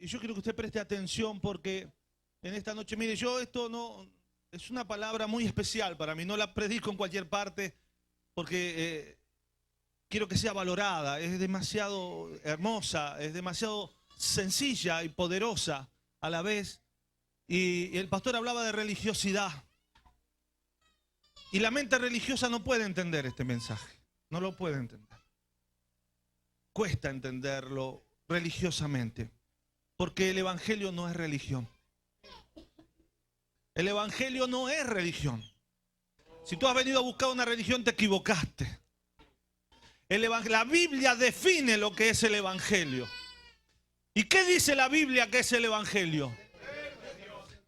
Y yo quiero que usted preste atención porque en esta noche, mire, esto no, es una palabra muy especial para mí, no la predico en cualquier parte porque quiero que sea valorada, es demasiado hermosa, es demasiado sencilla y poderosa a la vez. Y el pastor hablaba de religiosidad. Y la mente religiosa no puede entender este mensaje, no lo puede entender. Cuesta entenderlo religiosamente, porque el evangelio no es religión. El evangelio no es religión. Si tú has venido a buscar una religión, te equivocaste. La Biblia define lo que es el evangelio. ¿Y qué dice la Biblia que es el evangelio?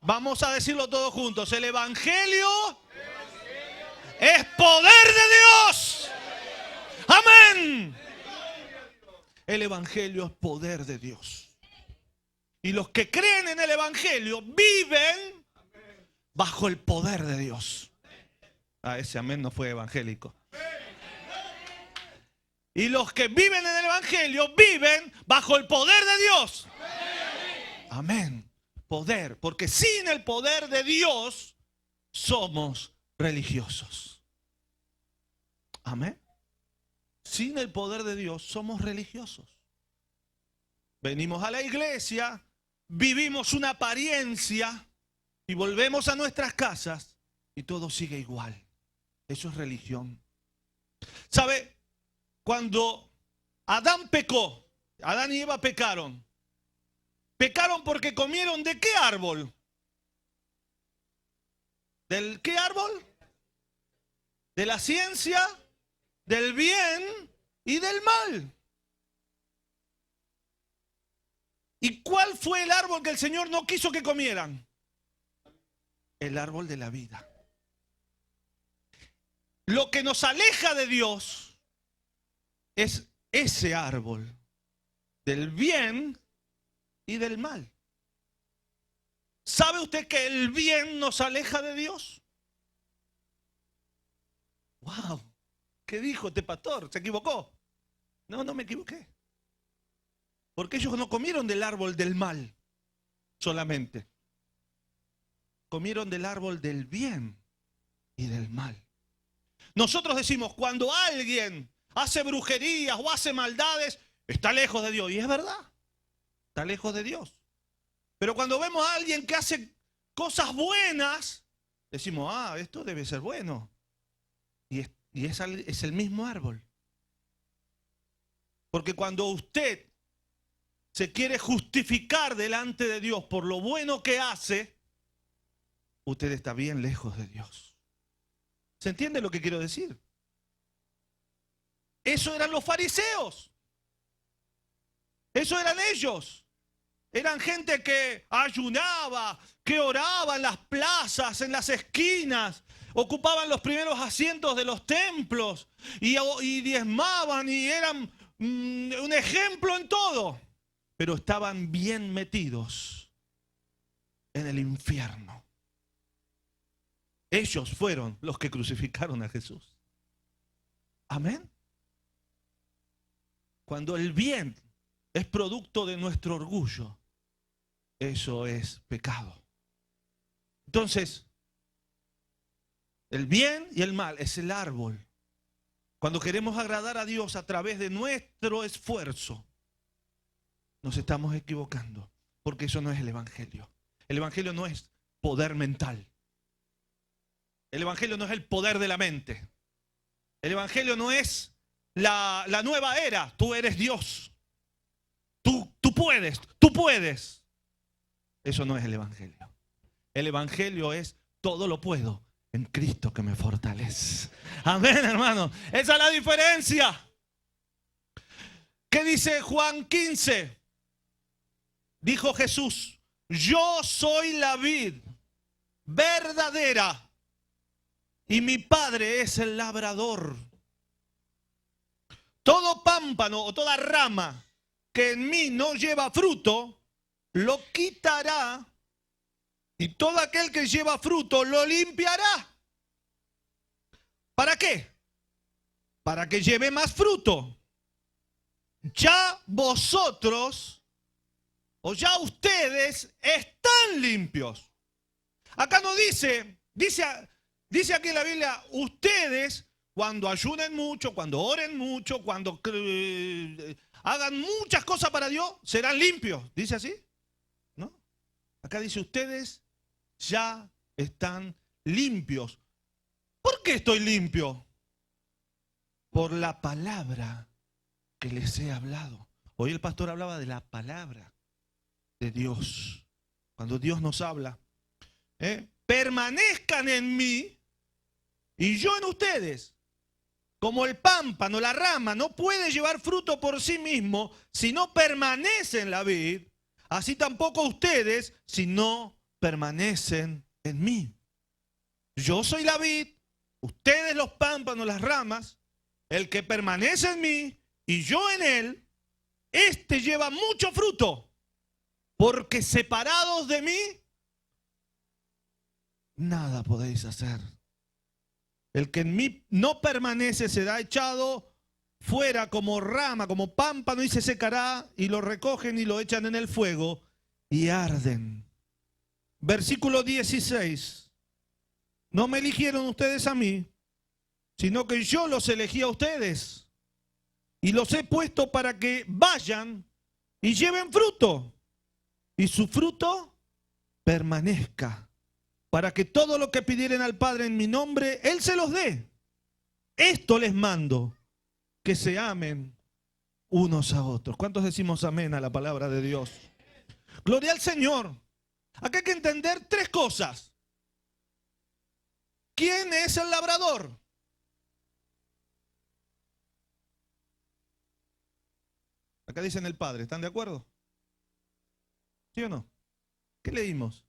Vamos a decirlo todos juntos. El evangelio es poder de Dios. Amén. El evangelio es poder de Dios. Y los que creen en el evangelio viven bajo el poder de Dios. Ese amén no fue evangélico. Y los que viven en el evangelio viven bajo el poder de Dios. Amén. Poder. Porque sin el poder de Dios somos religiosos. Amén. Sin el poder de Dios somos religiosos. Venimos a la iglesia, vivimos una apariencia y volvemos a nuestras casas y todo sigue igual. Eso es religión. ¿Sabe? Cuando Adán pecó, Adán y Eva pecaron. Pecaron porque comieron ¿de qué árbol? ¿Del qué árbol? De la ciencia, del bien y del mal. ¿Y cuál fue el árbol que el Señor no quiso que comieran? El árbol de la vida. Lo que nos aleja de Dios es ese árbol del bien y del mal. ¿Sabe usted que el bien nos aleja de Dios? ¡Wow! ¿Qué dijo este pastor? ¿Se equivocó? No, no me equivoqué. Porque ellos no comieron del árbol del mal solamente. Comieron del árbol del bien y del mal. Nosotros decimos, cuando alguien hace brujerías o hace maldades, está lejos de Dios. Y es verdad, está lejos de Dios. Pero cuando vemos a alguien que hace cosas buenas, decimos, esto debe ser bueno. Y es el mismo árbol. Porque cuando usted se quiere justificar delante de Dios por lo bueno que hace, usted está bien lejos de Dios. ¿Se entiende lo que quiero decir? Eso eran los fariseos. Eso eran ellos. Eran gente que ayunaba, que oraba en las plazas, en las esquinas, ocupaban los primeros asientos de los templos y diezmaban y eran un ejemplo en todo. Pero estaban bien metidos en el infierno. Ellos fueron los que crucificaron a Jesús. Amén. Cuando el bien es producto de nuestro orgullo, eso es pecado. Entonces, el bien y el mal es el árbol. Cuando queremos agradar a Dios a través de nuestro esfuerzo, nos estamos equivocando, porque eso no es el evangelio. El evangelio no es poder mental. El evangelio no es el poder de la mente. El evangelio no es la nueva era. Tú eres Dios. Tú puedes. Eso no es el evangelio. El evangelio es todo lo puedo en Cristo que me fortalece. Amén, hermano. Esa es la diferencia. ¿Qué dice Juan 15? Dijo Jesús, yo soy la vid verdadera y mi Padre es el labrador. Todo pámpano o toda rama que en mí no lleva fruto, lo quitará, y todo aquel que lleva fruto lo limpiará. ¿Para qué? Para que lleve más fruto. Ya vosotros, o ya ustedes están limpios. Acá no dice aquí en la Biblia, ustedes cuando ayunen mucho, cuando oren mucho, cuando hagan muchas cosas para Dios, serán limpios. ¿Dice así? ¿No? Acá dice, ustedes ya están limpios. ¿Por qué estoy limpio? Por la palabra que les he hablado. Hoy el pastor hablaba de la palabra de Dios. Cuando Dios nos habla, permanezcan en mí y yo en ustedes. Como el pámpano, la rama, no puede llevar fruto por sí mismo si no permanece en la vid, así tampoco ustedes si no permanecen en mí. Yo soy la vid, ustedes los pámpanos, las ramas. El que permanece en mí y yo en él, este lleva mucho fruto, porque separados de mí, nada podéis hacer. El que en mí no permanece será echado fuera como rama, como pámpano, y se secará, y lo recogen y lo echan en el fuego y arden. Versículo 16. No me eligieron ustedes a mí, sino que yo los elegí a ustedes y los he puesto para que vayan y lleven fruto, y su fruto permanezca, para que todo lo que pidieren al Padre en mi nombre, Él se los dé. Esto les mando, que se amen unos a otros. ¿Cuántos decimos amén a la palabra de Dios? Gloria al Señor. Acá hay que entender tres cosas. ¿Quién es el labrador? Acá dicen el Padre, ¿están de acuerdo? ¿Sí o no? ¿Qué leímos?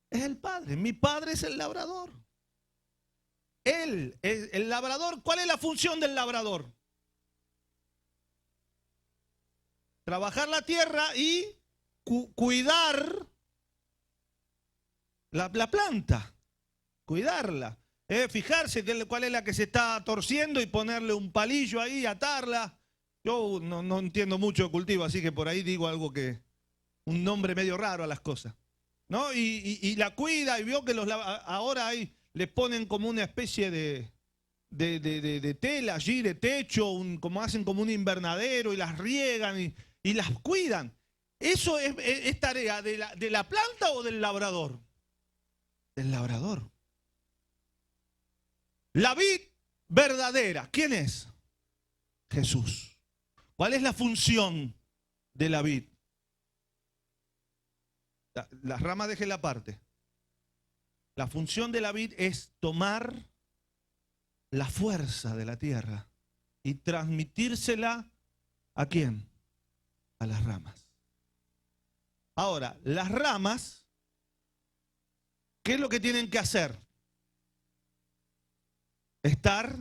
Es el Padre, mi Padre es el labrador. Él es el labrador. ¿Cuál es la función del labrador? Trabajar la tierra y cuidar la planta, cuidarla. Fijarse cuál es la que se está torciendo y ponerle un palillo ahí, atarla. Yo no entiendo mucho de cultivo, así que por ahí digo algo que, un nombre medio raro a las cosas, ¿no? Y la cuida, y vio que ahora le ponen como una especie de tela allí, de techo, como hacen como un invernadero, y las riegan y las cuidan. ¿Eso es tarea de la planta o del labrador? Del labrador. La vid verdadera, ¿quién es? Jesús. ¿Cuál es la función de la vid? Las ramas déjenla aparte. La función de la vid es tomar la fuerza de la tierra y transmitírsela ¿a quién? A las ramas. Ahora, las ramas, ¿qué es lo que tienen que hacer? Estar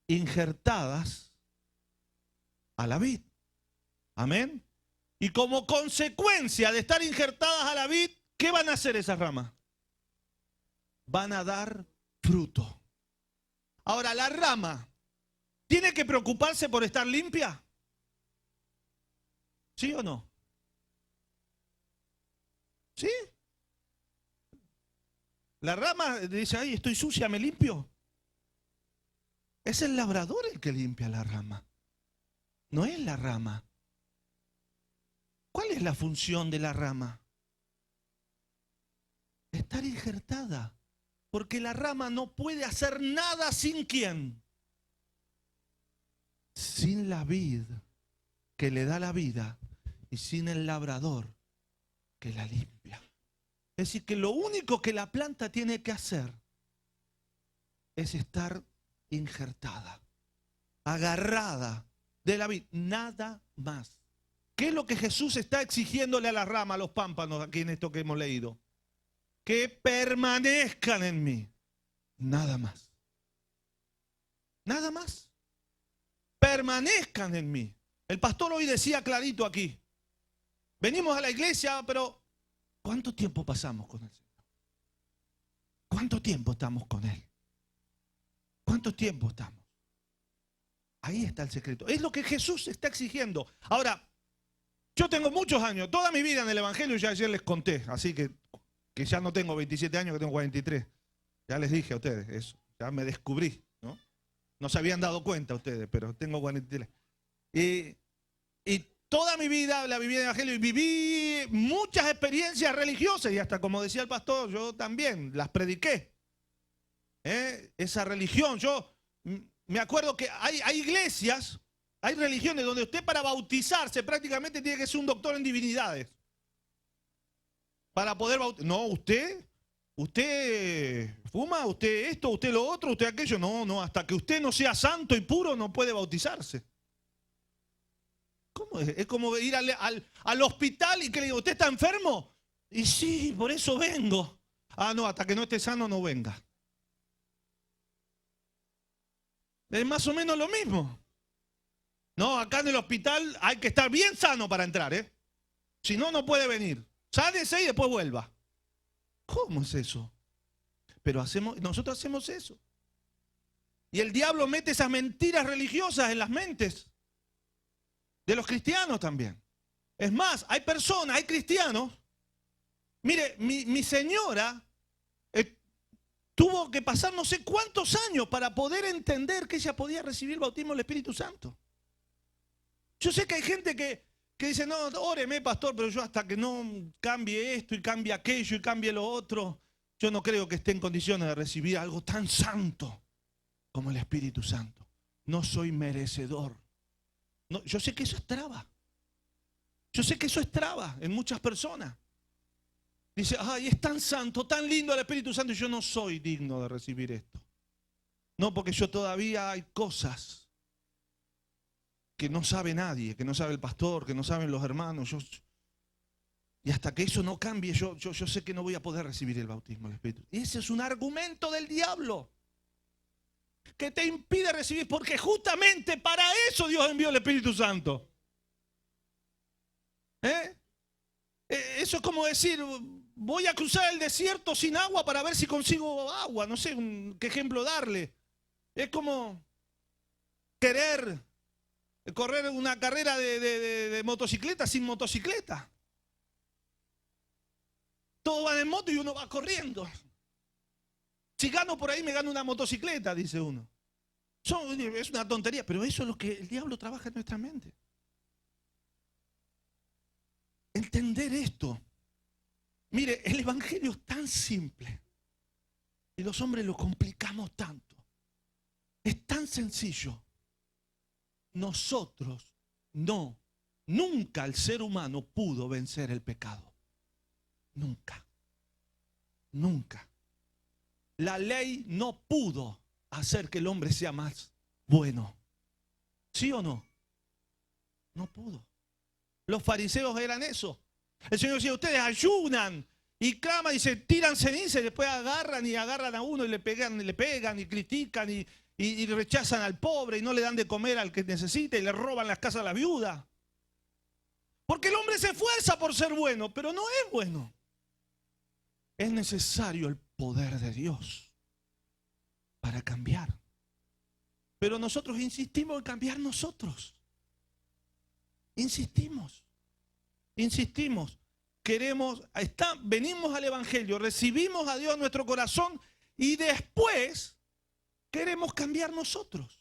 injertadas a la vid. Amén. Y como consecuencia de estar injertadas a la vid, ¿qué van a hacer esas ramas? Van a dar fruto. Ahora, la rama, ¿tiene que preocuparse por estar limpia? ¿Sí o no? ¿Sí? La rama dice, ay, estoy sucia, ¿me limpio? Es el labrador el que limpia la rama. No es la rama. ¿Cuál es la función de la rama? Estar injertada. Porque la rama no puede hacer nada sin ¿quién? Sin la vid que le da la vida y sin el labrador que la limpia. Es decir, que lo único que la planta tiene que hacer es estar injertada, agarrada de la vid, nada más. ¿Qué es lo que Jesús está exigiéndole a la rama, a los pámpanos, aquí en esto que hemos leído? Que permanezcan en mí. Nada más. Nada más. Permanezcan en mí. El pastor hoy decía clarito aquí. Venimos a la iglesia, pero ¿cuánto tiempo pasamos con el Señor? ¿Cuánto tiempo estamos con Él? ¿Cuánto tiempo estamos? Ahí está el secreto. Es lo que Jesús está exigiendo. Ahora, Yo tengo muchos años, toda mi vida en el Evangelio, ya ayer les conté, así que ya no tengo 27 años, que tengo 43. Ya les dije a ustedes eso, ya me descubrí, ¿no? No se habían dado cuenta ustedes, pero tengo 43. Y toda mi vida la viví en el Evangelio y viví muchas experiencias religiosas y hasta, como decía el pastor, yo también las prediqué. Esa religión, yo me acuerdo que hay iglesias, hay religiones donde usted para bautizarse prácticamente tiene que ser un doctor en divinidades. Para poder bautizar. No, usted fuma, usted esto, usted lo otro, usted aquello. No, hasta que usted no sea santo y puro no puede bautizarse. ¿Cómo es? Es como ir al hospital y que le digo, ¿usted está enfermo? Y sí, por eso vengo. Ah, no, hasta que no esté sano no venga. Es más o menos lo mismo. No, acá en el hospital hay que estar bien sano para entrar, ¿eh? Si no, no puede venir. Sálese y después vuelva. ¿Cómo es eso? Pero nosotros hacemos eso. Y el diablo mete esas mentiras religiosas en las mentes de los cristianos también. Es más, hay personas, hay cristianos. Mire, mi señora tuvo que pasar no sé cuántos años para poder entender que ella podía recibir el bautismo del Espíritu Santo. Yo sé que hay gente que dice, no, óreme, pastor, pero yo hasta que no cambie esto y cambie aquello y cambie lo otro, yo no creo que esté en condiciones de recibir algo tan santo como el Espíritu Santo. No soy merecedor. No, yo sé que eso es traba. Yo sé que eso es traba en muchas personas. Dice, ay, es tan santo, tan lindo el Espíritu Santo y yo no soy digno de recibir esto. No, porque yo todavía hay cosas que no sabe nadie, que no sabe el pastor, que no saben los hermanos. Y hasta que eso no cambie, yo sé que no voy a poder recibir el bautismo del Espíritu. Y ese es un argumento del diablo que te impide recibir, porque justamente para eso Dios envió el Espíritu Santo. Eso es como decir, voy a cruzar el desierto sin agua para ver si consigo agua. No sé qué ejemplo darle. Es como querer correr una carrera de motocicleta sin motocicleta. Todos van en moto y uno va corriendo. Si gano por ahí, me gano una motocicleta, dice uno. Es una tontería, pero eso es lo que el diablo trabaja en nuestra mente. Entender esto. Mire, el evangelio es tan simple y los hombres lo complicamos tanto. Es tan sencillo. Nosotros nunca el ser humano pudo vencer el pecado. Nunca. La ley no pudo hacer que el hombre sea más bueno. ¿Sí o no? No pudo. Los fariseos eran eso. El Señor decía, ustedes ayunan y claman y se tiran ceniza y después agarran a uno y le pegan y critican y rechazan al pobre y no le dan de comer al que necesita y le roban las casas a la viuda. Porque el hombre se esfuerza por ser bueno, pero no es bueno. Es necesario el poder de Dios para cambiar. Pero nosotros insistimos en cambiar nosotros. Insistimos. Venimos al Evangelio, recibimos a Dios en nuestro corazón y después queremos cambiar nosotros.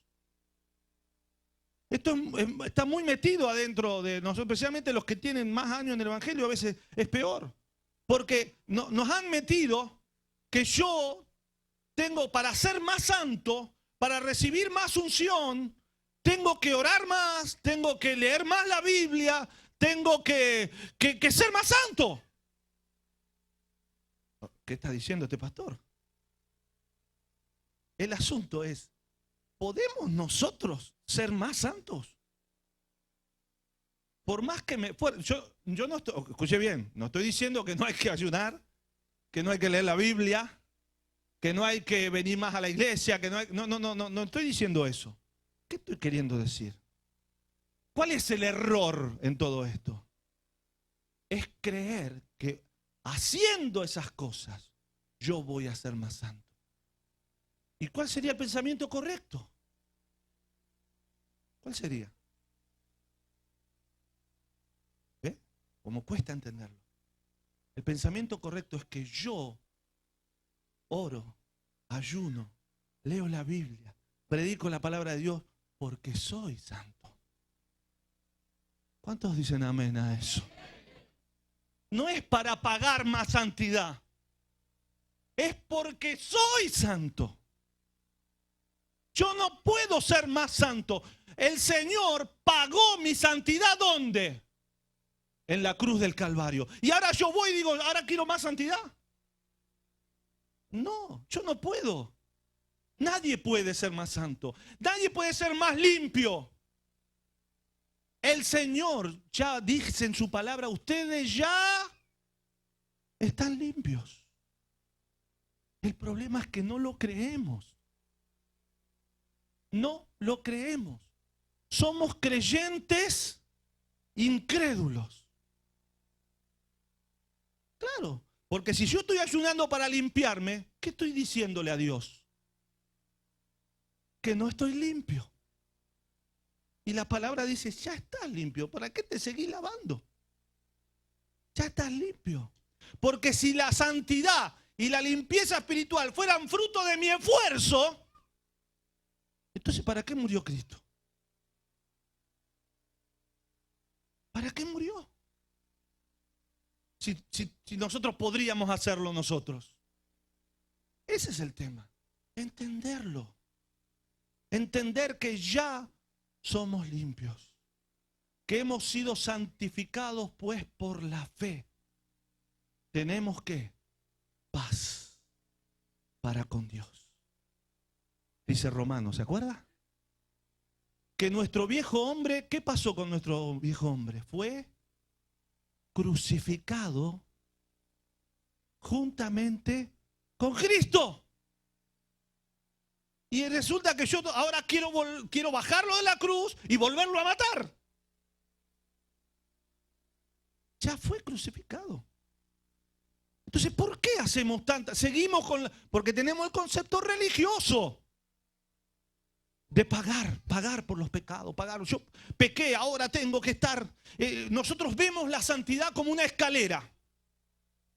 Esto está muy metido adentro de nosotros, especialmente los que tienen más años en el Evangelio, a veces es peor. Porque nos han metido que yo tengo, para ser más santo, para recibir más unción, tengo que orar más, tengo que leer más la Biblia, tengo que ser más santo. ¿Qué está diciendo este pastor? El asunto es, ¿podemos nosotros ser más santos? Por más que yo no estoy, escuche bien, no estoy diciendo que no hay que ayunar, que no hay que leer la Biblia, que no hay que venir más a la iglesia, que no estoy diciendo eso. ¿Qué estoy queriendo decir? ¿Cuál es el error en todo esto? Es creer que haciendo esas cosas yo voy a ser más santo. ¿Y cuál sería el pensamiento correcto? ¿Cuál sería? como cuesta entenderlo. El pensamiento correcto es que yo oro, ayuno, leo la Biblia, predico la palabra de Dios porque soy santo. ¿Cuántos dicen amén a eso? No es para pagar más santidad, es porque soy santo. Yo no puedo ser más santo. El Señor pagó mi santidad, ¿dónde? En la cruz del Calvario. Y ahora yo voy y digo, ¿ahora quiero más santidad? No, yo no puedo. Nadie puede ser más santo. Nadie puede ser más limpio. El Señor ya dice en su palabra, ustedes ya están limpios. El problema es que no lo creemos. No lo creemos. Somos creyentes incrédulos. Claro, porque si yo estoy ayunando para limpiarme, ¿qué estoy diciéndole a Dios? Que no estoy limpio. Y la palabra dice, ya estás limpio, ¿para qué te seguís lavando? Ya estás limpio. Porque si la santidad y la limpieza espiritual fueran fruto de mi esfuerzo, entonces ¿para qué murió Cristo? ¿Para qué murió? Si nosotros podríamos hacerlo nosotros. Ese es el tema. Entenderlo. Entender que ya somos limpios. Que hemos sido santificados pues por la fe. Tenemos que paz para con Dios. Dice Romanos, ¿se acuerda? Que nuestro viejo hombre, ¿qué pasó con nuestro viejo hombre? Fue crucificado juntamente con Cristo. Y resulta que yo ahora quiero bajarlo de la cruz y volverlo a matar. Ya fue crucificado. Entonces, ¿por qué hacemos tantas? Seguimos porque tenemos el concepto religioso de pagar por los pecados, pagar. Yo pequé, ahora tengo que estar. Nosotros vemos la santidad como una escalera.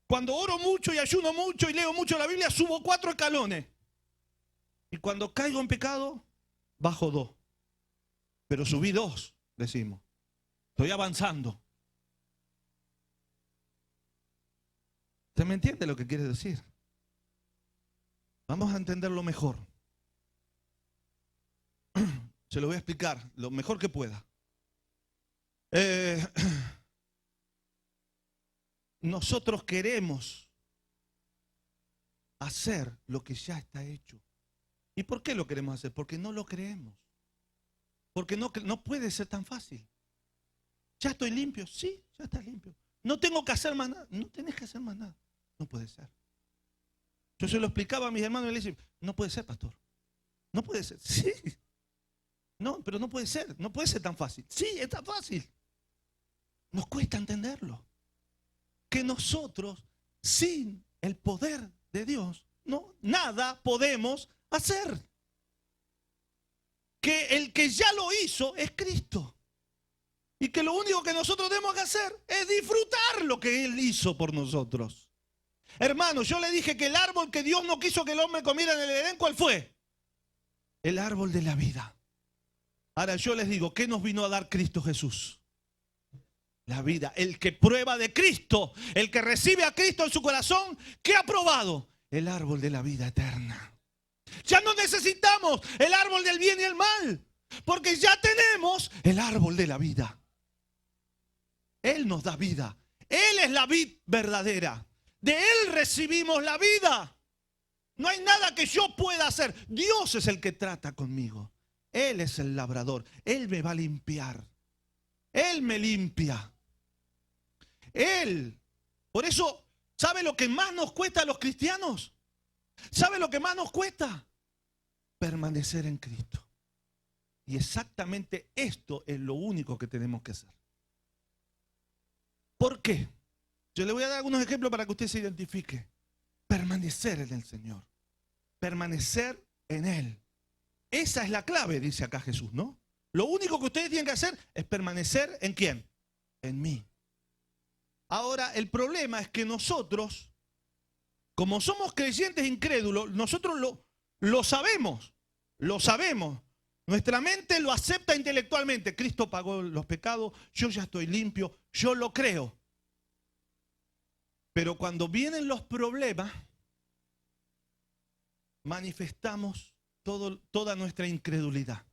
Cuando oro mucho y ayuno mucho y leo mucho la Biblia, subo 4 escalones. Y cuando caigo en pecado, bajo 2. Pero subí 2, decimos. Estoy avanzando. ¿Usted me entiende lo que quiere decir? Vamos a entenderlo mejor. Se lo voy a explicar lo mejor que pueda. Nosotros queremos hacer lo que ya está hecho. ¿Y por qué lo queremos hacer? Porque no lo creemos. Porque no puede ser tan fácil. ¿Ya estoy limpio? Sí, ya estás limpio. No tengo que hacer más nada. No tenés que hacer más nada. No puede ser. Yo se lo explicaba a mis hermanos y les decía, no puede ser, pastor. No puede ser. Sí. No, pero no puede ser. No puede ser tan fácil. Sí, es tan fácil. Nos cuesta entenderlo. Que nosotros, sin el poder de Dios, nada podemos hacer. Que el que ya lo hizo es Cristo. Y que lo único que nosotros tenemos que hacer es disfrutar lo que Él hizo por nosotros. Hermanos, yo le dije que el árbol que Dios no quiso que el hombre comiera en el Edén, ¿cuál fue? El árbol de la vida. Ahora yo les digo, ¿qué nos vino a dar Cristo Jesús? La vida. El que prueba de Cristo, el que recibe a Cristo en su corazón, ¿qué ha probado? El árbol de la vida eterna. Ya no necesitamos el árbol del bien y el mal, porque ya tenemos el árbol de la vida. Él nos da vida. Él es la vid verdadera. De Él recibimos la vida. No hay nada que yo pueda hacer. Dios es el que trata conmigo. Él es el labrador. Él me va a limpiar. Él me limpia. Él. Por eso, ¿sabe lo que más nos cuesta a los cristianos? ¿Sabe lo que más nos cuesta? Permanecer en Cristo. Y exactamente esto es lo único que tenemos que hacer. ¿Por qué? Yo le voy a dar algunos ejemplos para que usted se identifique. Permanecer en el Señor. Permanecer en Él. Esa es la clave, dice acá Jesús, ¿no? Lo único que ustedes tienen que hacer es permanecer ¿en quién? En mí. Ahora, el problema es que nosotros, como somos creyentes incrédulos, nosotros lo sabemos, lo sabemos. Nuestra mente lo acepta intelectualmente. Cristo pagó los pecados, yo ya estoy limpio, yo lo creo. Pero cuando vienen los problemas, manifestamos toda nuestra incredulidad.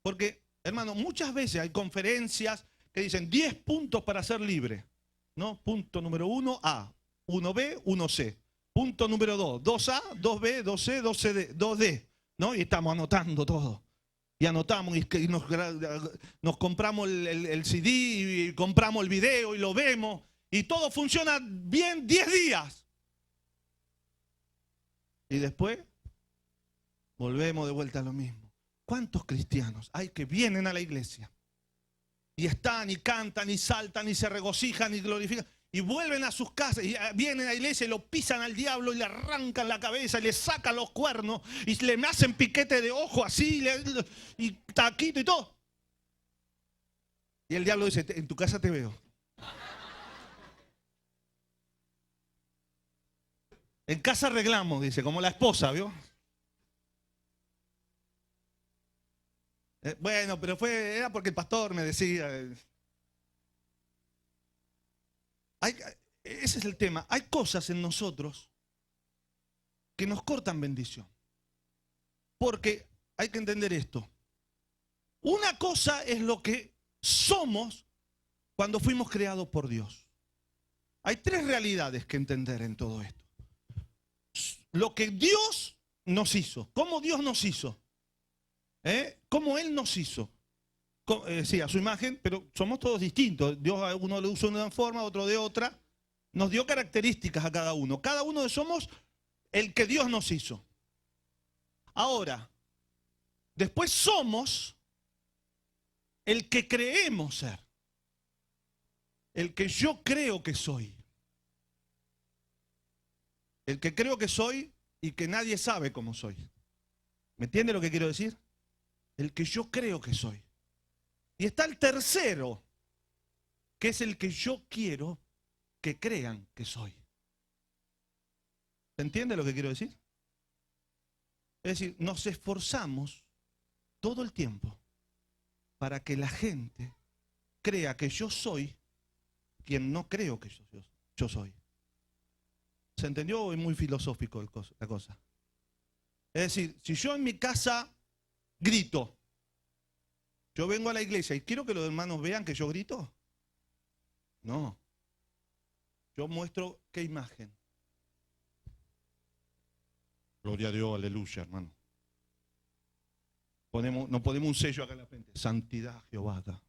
Porque, hermano, muchas veces hay conferencias que dicen 10 puntos para ser libre, ¿no? Punto número 1, A. 1B, 1C. Punto número 2, 2A, 2B, 2C, 2CD, 2D. ¿No? Y estamos anotando todo. Y anotamos y nos compramos el CD y compramos el video y lo vemos. Y todo funciona bien 10 días. Y después volvemos de vuelta a lo mismo. ¿Cuántos cristianos hay que vienen a la iglesia? Y están y cantan y saltan y se regocijan y glorifican. Y vuelven a sus casas y vienen a la iglesia y lo pisan al diablo y le arrancan la cabeza y le sacan los cuernos y le hacen piquete de ojo así y taquito y todo. Y el diablo dice, en tu casa te veo. En casa arreglamos, dice, como la esposa, ¿vio? Bueno, pero era porque el pastor me decía. Ese es el tema. Hay cosas en nosotros que nos cortan bendición. Porque hay que entender esto. Una cosa es lo que somos cuando fuimos creados por Dios. Hay 3 realidades que entender en todo esto. Lo que Dios nos hizo. ¿Cómo Dios nos hizo? ¿Cómo Él nos hizo? Sí, a su imagen, pero somos todos distintos. Dios a uno le usa de una forma, a otro de otra. Nos dio características a cada uno. Cada uno somos el que Dios nos hizo. Ahora, después somos el que creemos ser. El que yo creo que soy. El que creo que soy y que nadie sabe cómo soy. ¿Me entiende lo que quiero decir? El que yo creo que soy. Y está el tercero, que es el que yo quiero que crean que soy. ¿Se entiende lo que quiero decir? Es decir, nos esforzamos todo el tiempo para que la gente crea que yo soy quien no creo que yo soy. ¿Se entendió o es muy filosófico la cosa? Es decir, si yo en mi casa grito, yo vengo a la iglesia y quiero que los hermanos vean que yo grito. No. Yo muestro qué imagen. Gloria a Dios, aleluya, hermano. Nos ponemos un sello acá en la frente. Santidad Jehová acá.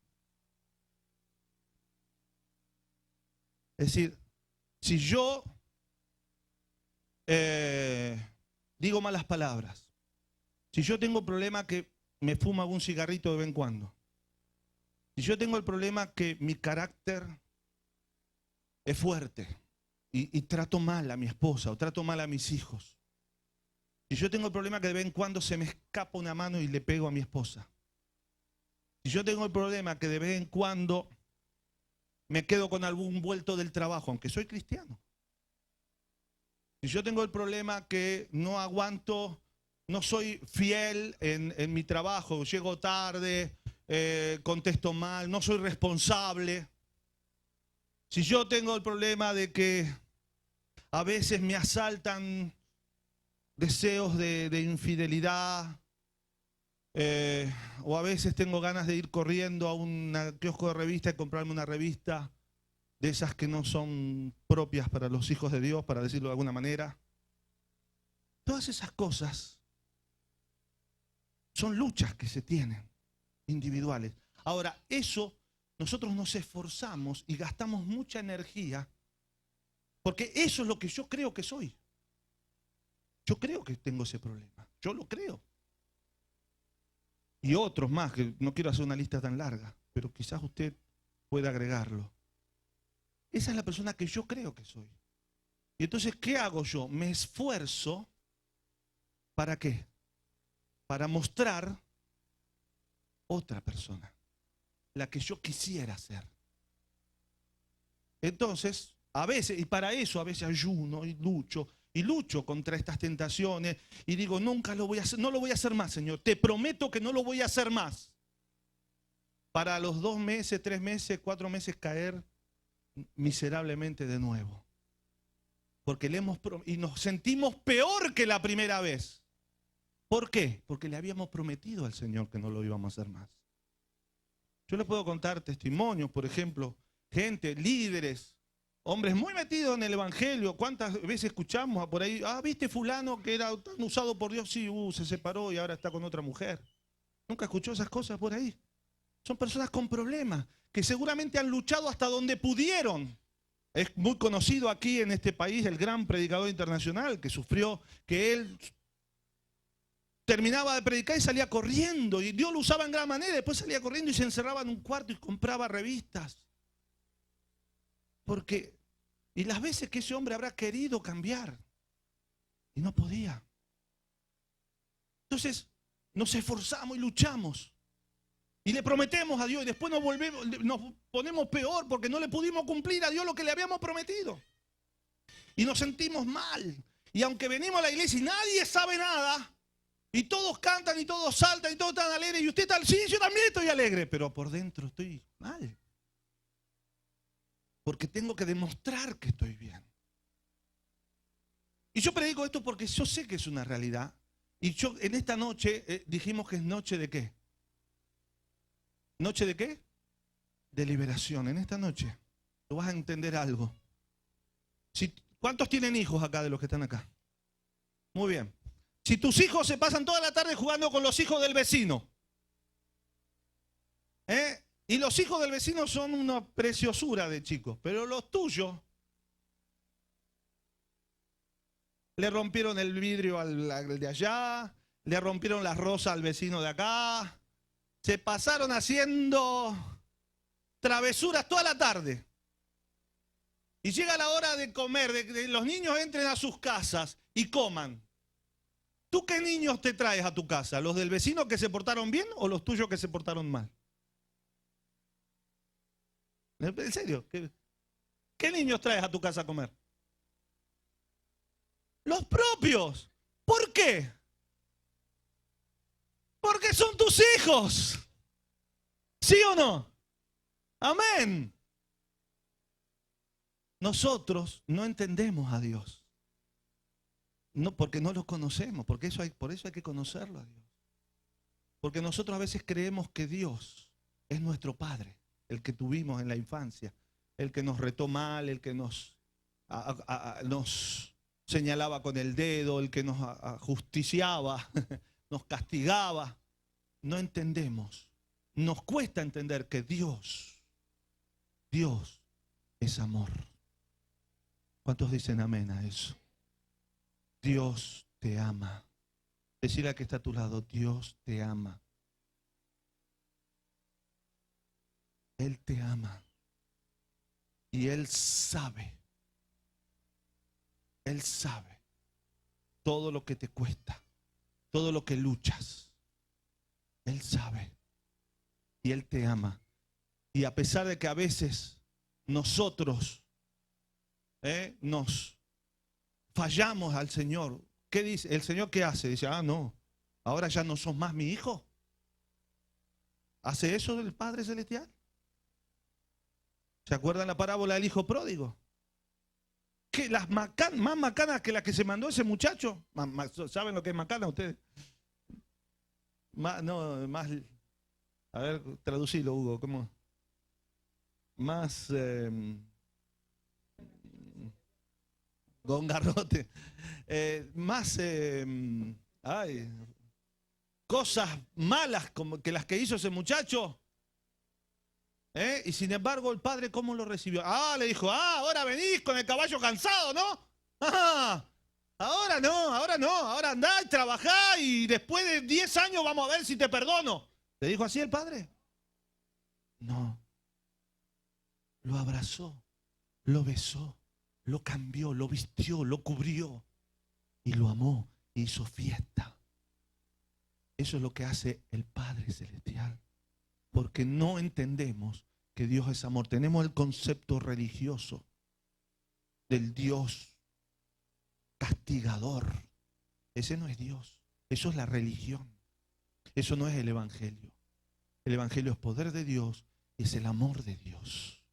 Es decir, si yo digo malas palabras, si yo tengo problema que me fumo algún cigarrito de vez en cuando, si yo tengo el problema que mi carácter es fuerte y trato mal a mi esposa o trato mal a mis hijos, si yo tengo el problema que de vez en cuando se me escapa una mano y le pego a mi esposa, si yo tengo el problema que de vez en cuando me quedo con algún vuelto del trabajo, aunque soy cristiano, si yo tengo el problema que no aguanto, no soy fiel en mi trabajo, llego tarde, contesto mal, no soy responsable. Si yo tengo el problema de que a veces me asaltan deseos de infidelidad, o a veces tengo ganas de ir corriendo a un kiosco de revista y comprarme una revista de esas que no son propias para los hijos de Dios, para decirlo de alguna manera. Todas esas cosas son luchas que se tienen, individuales. Ahora, eso nosotros nos esforzamos y gastamos mucha energía, porque eso es lo que yo creo que soy. Yo creo que tengo ese problema, yo lo creo. Y otros más, que no quiero hacer una lista tan larga, pero quizás usted pueda agregarlo. Esa es la persona que yo creo que soy. Y entonces, ¿qué hago yo? Me esfuerzo, ¿para qué? Para mostrar otra persona, la que yo quisiera ser. Entonces, a veces, y para eso a veces ayuno y lucho contra estas tentaciones y digo, nunca lo voy a hacer, no lo voy a hacer más, Señor. Te prometo que no lo voy a hacer más. Para a los 2 meses, 3 meses, 4 meses caer miserablemente de nuevo. Porque y nos sentimos peor que la primera vez. ¿Por qué? Porque le habíamos prometido al Señor que no lo íbamos a hacer más. Yo les puedo contar testimonios, por ejemplo, gente, líderes, hombres muy metidos en el evangelio. ¿Cuántas veces escuchamos por ahí? ¿Viste fulano que era tan usado por Dios? Sí, se separó y ahora está con otra mujer. ¿Nunca escuchó esas cosas por ahí? Son personas con problemas, que seguramente han luchado hasta donde pudieron. Es muy conocido aquí en este país el gran predicador internacional que sufrió, que él terminaba de predicar y salía corriendo, y Dios lo usaba en gran manera, después salía corriendo y se encerraba en un cuarto y compraba revistas. Y las veces que ese hombre habrá querido cambiar y no podía. Entonces nos esforzamos y luchamos. Y le prometemos a Dios y después nos ponemos peor porque no le pudimos cumplir a Dios lo que le habíamos prometido. Y nos sentimos mal. Y aunque venimos a la iglesia y nadie sabe nada, y todos cantan y todos saltan y todos están alegres, y usted está, sí, yo también estoy alegre, pero por dentro estoy mal. Porque tengo que demostrar que estoy bien. Y yo predico esto porque yo sé que es una realidad. Y yo en esta noche dijimos que es noche de ¿qué? ¿Noche de qué? De liberación. En esta noche tú vas a entender algo. ¿Cuántos tienen hijos acá de los que están acá? Muy bien. Si tus hijos se pasan toda la tarde jugando con los hijos del vecino, y los hijos del vecino son una preciosura de chicos, pero los tuyos le rompieron el vidrio al de allá, le rompieron las rosas al vecino de acá, se pasaron haciendo travesuras toda la tarde. Y llega la hora de comer, de que los niños entren a sus casas y coman. ¿Tú qué niños te traes a tu casa? ¿Los del vecino que se portaron bien o los tuyos que se portaron mal? ¿En serio? ¿Qué niños traes a tu casa a comer? Los propios. ¿Por qué? Porque son tus hijos. ¿Sí o no? Amén. Nosotros no entendemos a Dios. No, porque no lo conocemos, por eso hay que conocerlo a Dios. Porque nosotros a veces creemos que Dios es nuestro Padre, el que tuvimos en la infancia, el que nos retó mal, el que nos señalaba con el dedo, el que nos justiciaba, nos castigaba. No entendemos. Nos cuesta entender que Dios es amor. ¿Cuántos dicen amén a eso? Dios te ama. Decirle a que está a tu lado, Dios te ama. Él te ama. Y Él sabe todo lo que te cuesta, todo lo que luchas. Él sabe. Y Él te ama. Y a pesar de que a veces nosotros nos fallamos al Señor, ¿qué dice? ¿El Señor qué hace? Dice, no, ahora ya no sos más mi hijo. ¿Hace eso el Padre Celestial? ¿Se acuerdan la parábola del hijo pródigo? Que las más macanas que las que se mandó ese muchacho. ¿Saben lo que es macana ustedes? A ver, traducilo, Hugo, ¿cómo? Más con garrote. Cosas malas como que las que hizo ese muchacho. Y sin embargo el padre, ¿cómo lo recibió? Le dijo, ahora venís con el caballo cansado, ¿no? Ahora no, ahora andá y trabajá y después de 10 años vamos a ver si te perdono. ¿Le dijo así el padre? No. Lo abrazó, lo besó, lo cambió, lo vistió, lo cubrió y lo amó, hizo fiesta. Eso es lo que hace el Padre Celestial. Porque no entendemos que Dios es amor. Tenemos el concepto religioso del Dios castigador. Ese no es Dios. Eso es la religión. Eso no es el Evangelio. El Evangelio es poder de Dios y es el amor de Dios.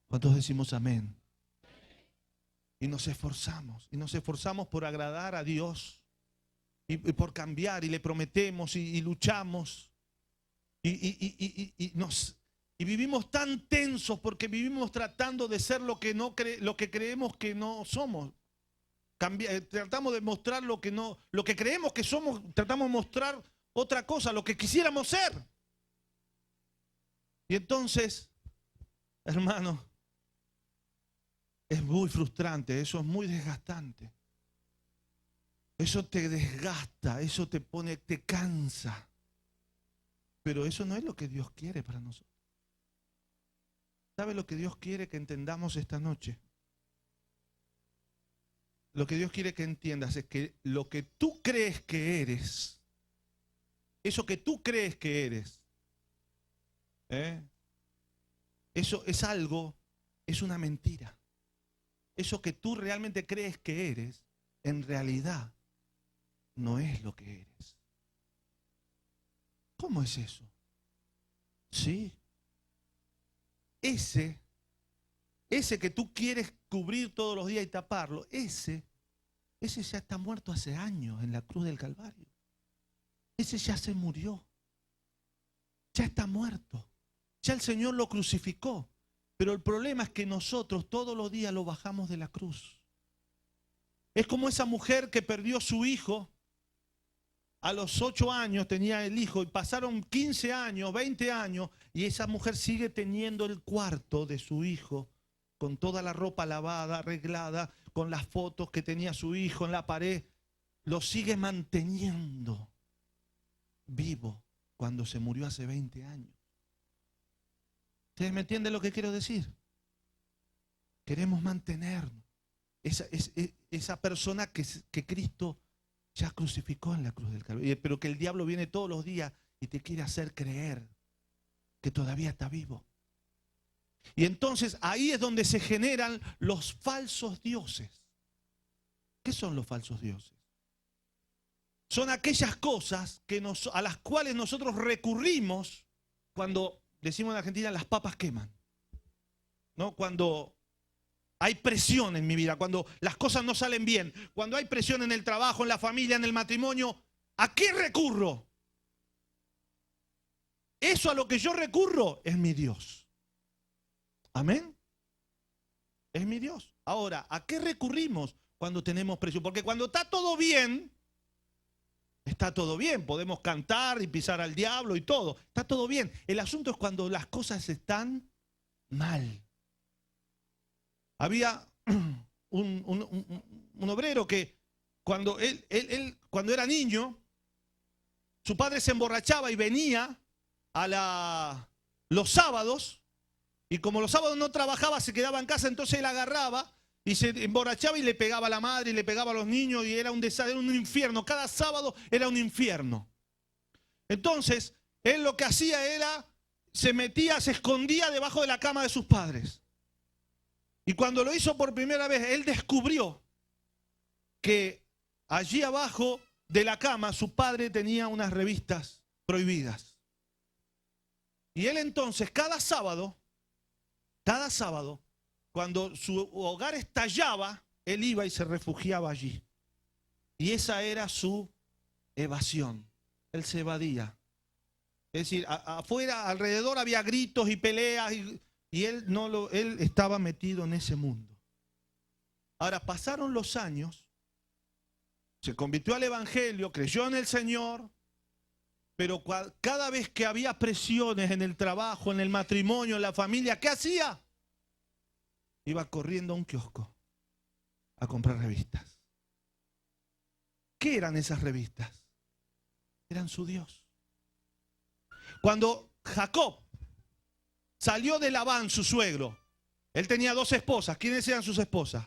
¿Cuántos decimos amén? Y nos esforzamos por agradar a Dios y por cambiar, y le prometemos y luchamos y vivimos tan tensos porque vivimos tratando de ser lo que creemos que no somos. Tratamos de mostrar lo que creemos que somos, tratamos de mostrar otra cosa, lo que quisiéramos ser. Y entonces, hermano, es muy frustrante, eso es muy desgastante. Eso te desgasta, eso te cansa. Pero eso no es lo que Dios quiere para nosotros. ¿Sabe lo que Dios quiere que entendamos esta noche? Lo que Dios quiere que entiendas es que lo que tú crees que eres, eso que tú crees que eres, eso es algo, es una mentira. Eso que tú realmente crees que eres, en realidad no es lo que eres. ¿Cómo es eso? Sí. Ese que tú quieres cubrir todos los días y taparlo, ese ya está muerto hace años en la cruz del Calvario. Ese ya se murió. Ya está muerto. Ya el Señor lo crucificó. Pero el problema es que nosotros todos los días lo bajamos de la cruz. Es como esa mujer que perdió su hijo. A los 8 años tenía el hijo y pasaron 15 años, 20 años y esa mujer sigue teniendo el cuarto de su hijo con toda la ropa lavada, arreglada, con las fotos que tenía su hijo en la pared. Lo sigue manteniendo vivo cuando se murió hace 20 años. ¿Ustedes me entienden lo que quiero decir? Queremos mantenernos. Esa persona que Cristo ya crucificó en la cruz del Calvario, pero que el diablo viene todos los días y te quiere hacer creer que todavía está vivo. Y entonces ahí es donde se generan los falsos dioses. ¿Qué son los falsos dioses? Son aquellas cosas a las cuales nosotros recurrimos cuando, decimos en Argentina, las papas queman, ¿no? Cuando hay presión en mi vida, cuando las cosas no salen bien, cuando hay presión en el trabajo, en la familia, en el matrimonio, ¿a qué recurro? Eso a lo que yo recurro es mi Dios. ¿Amén? Es mi Dios. Ahora, ¿a qué recurrimos cuando tenemos presión? Porque cuando está todo bien, podemos cantar y pisar al diablo y todo, está todo bien. El asunto es cuando las cosas están mal. Había un obrero que cuando cuando era niño, su padre se emborrachaba y venía los sábados, y como los sábados no trabajaba, se quedaba en casa, entonces él agarraba y se emborrachaba y le pegaba a la madre y le pegaba a los niños y era un desastre, era un infierno. Cada sábado era un infierno. Entonces, él lo que hacía era, se escondía debajo de la cama de sus padres. Y cuando lo hizo por primera vez, él descubrió que allí abajo de la cama su padre tenía unas revistas prohibidas. Y él entonces, cada sábado, cuando su hogar estallaba, él iba y se refugiaba allí. Y esa era su evasión. Él se evadía. Es decir, afuera, alrededor había gritos y peleas y él estaba metido en ese mundo. Ahora, pasaron los años, se convirtió al Evangelio, creyó en el Señor, pero cada vez que había presiones en el trabajo, en el matrimonio, en la familia, ¿qué hacía? Iba corriendo a un kiosco a comprar revistas. ¿Qué eran esas revistas? Eran su Dios. Cuando Jacob salió de Labán, su suegro, él tenía 2 esposas. ¿Quiénes eran sus esposas?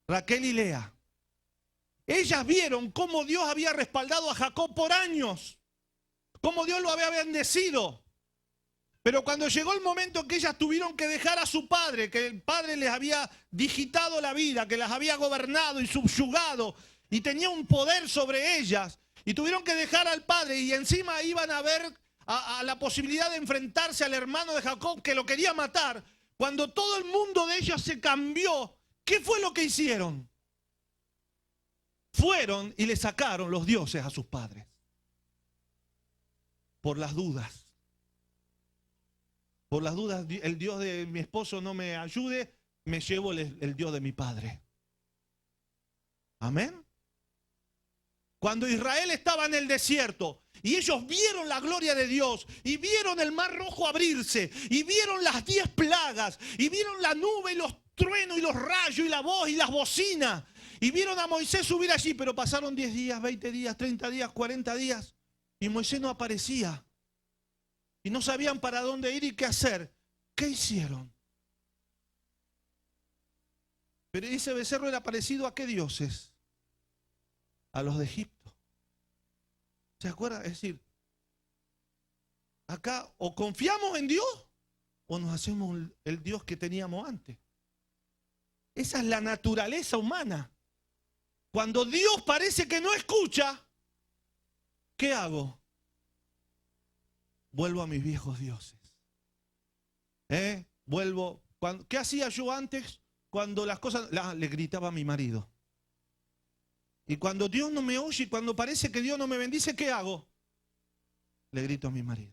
Raquel y Lea. Ellas vieron cómo Dios había respaldado a Jacob por años, cómo Dios lo había bendecido. Pero cuando llegó el momento que ellas tuvieron que dejar a su padre, que el padre les había digitado la vida, que las había gobernado y subyugado y tenía un poder sobre ellas, y tuvieron que dejar al padre y encima iban a ver a la posibilidad de enfrentarse al hermano de Jacob que lo quería matar, cuando todo el mundo de ellas se cambió, ¿qué fue lo que hicieron? Fueron y le sacaron los dioses a sus padres. Por las dudas. Por las dudas, el Dios de mi esposo no me ayude, me llevo el Dios de mi padre. Amén. Cuando Israel estaba en el desierto y ellos vieron la gloria de Dios y vieron el mar rojo abrirse y vieron las 10 plagas y vieron la nube y los truenos y los rayos y la voz y las bocinas y vieron a Moisés subir allí, pero pasaron 10 días, 20 días, 30 días, 40 días y Moisés no aparecía y no sabían para dónde ir y qué hacer. ¿Qué hicieron? Pero ese becerro era parecido a qué dioses? A los de Egipto. ¿Se acuerdan? Es decir, acá o confiamos en Dios o nos hacemos el Dios que teníamos antes. Esa es la naturaleza humana. Cuando Dios parece que no escucha, ¿qué hago? Vuelvo a mis viejos dioses. Vuelvo. ¿Qué hacía yo antes cuando las cosas? Le gritaba a mi marido. Y cuando Dios no me oye y cuando parece que Dios no me bendice, ¿qué hago? Le grito a mi marido.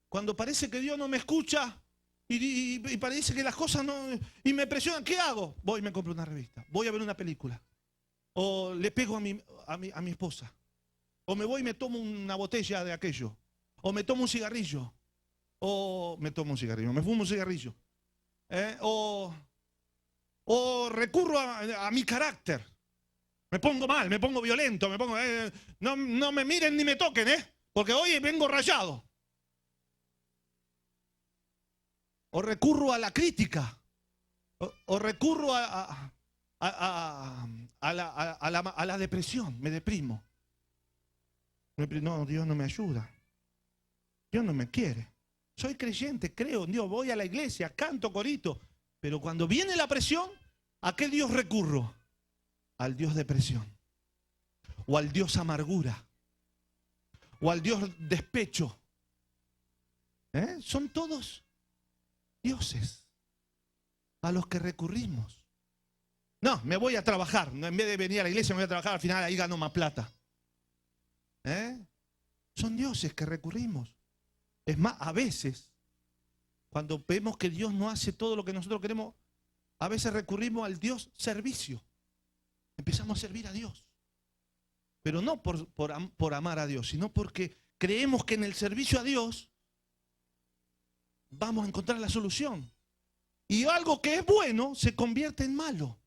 Cuando parece que Dios no me escucha y parece que las cosas no... y me presionan, ¿qué hago? Voy y me compro una revista. Voy a ver una película. O le pego a mi esposa. O me voy y me tomo una botella de aquello. O me tomo un cigarrillo. O me tomo un cigarrillo. Me fumo un cigarrillo. O recurro a mi carácter. Me pongo mal, me pongo violento, no me miren ni me toquen, porque hoy vengo rayado. O recurro a la crítica, o recurro a la depresión, me deprimo. No, Dios no me ayuda. Dios no me quiere. Soy creyente, creo en Dios, voy a la iglesia, canto corito, pero cuando viene la presión, ¿a qué Dios recurro? Al Dios depresión, o al Dios amargura, o al Dios despecho. Son todos dioses a los que recurrimos. No, me voy a trabajar, en vez de venir a la iglesia me voy a trabajar, al final ahí gano más plata. Son dioses que recurrimos. Es más, a veces, cuando vemos que Dios no hace todo lo que nosotros queremos, a veces recurrimos al Dios servicio. Empezamos a servir a Dios. Pero no por amar a Dios, sino porque creemos que en el servicio a Dios vamos a encontrar la solución. Y algo que es bueno se convierte en malo.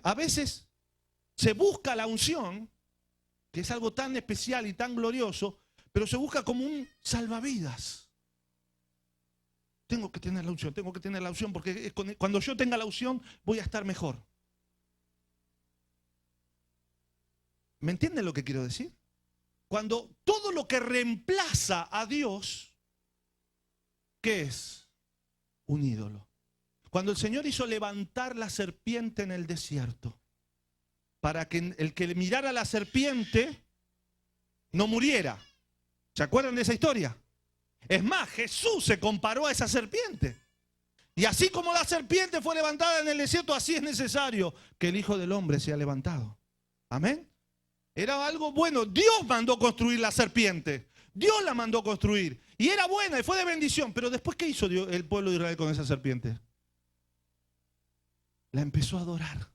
A veces se busca la unción, que es algo tan especial y tan glorioso, pero se busca como un salvavidas. Tengo que tener la unción porque cuando yo tenga la unción voy a estar mejor. ¿Me entienden lo que quiero decir? Cuando todo lo que reemplaza a Dios, ¿qué es? Un ídolo. Cuando el Señor hizo levantar la serpiente en el desierto, para que el que mirara a la serpiente no muriera. ¿Se acuerdan de esa historia? Es más, Jesús se comparó a esa serpiente. Y así como la serpiente fue levantada en el desierto, así es necesario que el Hijo del Hombre sea levantado. Amén. Era algo bueno. Dios mandó construir la serpiente. Dios la mandó construir. Y era buena y fue de bendición. Pero después, ¿qué hizo el pueblo de Israel con esa serpiente? La empezó a adorar.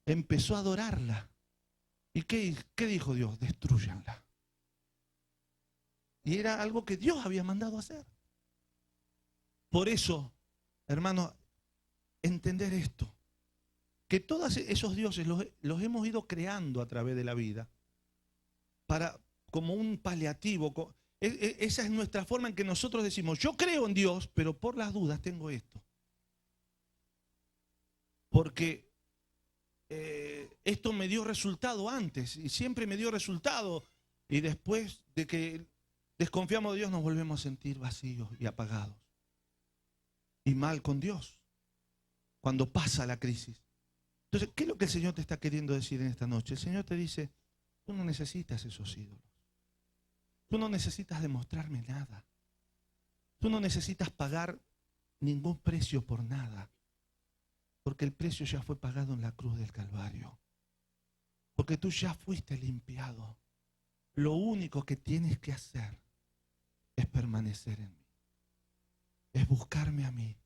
Empezó a adorarla. ¿Y qué dijo Dios? Destrúyanla. Y era algo que Dios había mandado hacer. Por eso, hermanos, entender esto. Que todos esos dioses los hemos ido creando a través de la vida. Como un paliativo. Esa es nuestra forma en que nosotros decimos, yo creo en Dios, pero por las dudas tengo esto. Porque esto me dio resultado antes y siempre me dio resultado Y después de que desconfiamos de Dios, nos volvemos a sentir vacíos y apagados. Y mal con Dios, cuando pasa la crisis. Entonces, ¿qué es lo que el Señor te está queriendo decir en esta noche? El Señor te dice, tú no necesitas esos ídolos. Tú no necesitas demostrarme nada. Tú no necesitas pagar ningún precio por nada. Porque el precio ya fue pagado en la cruz del Calvario. Porque tú ya fuiste limpiado. Lo único que tienes que hacer es permanecer en mí. Es buscarme a mí.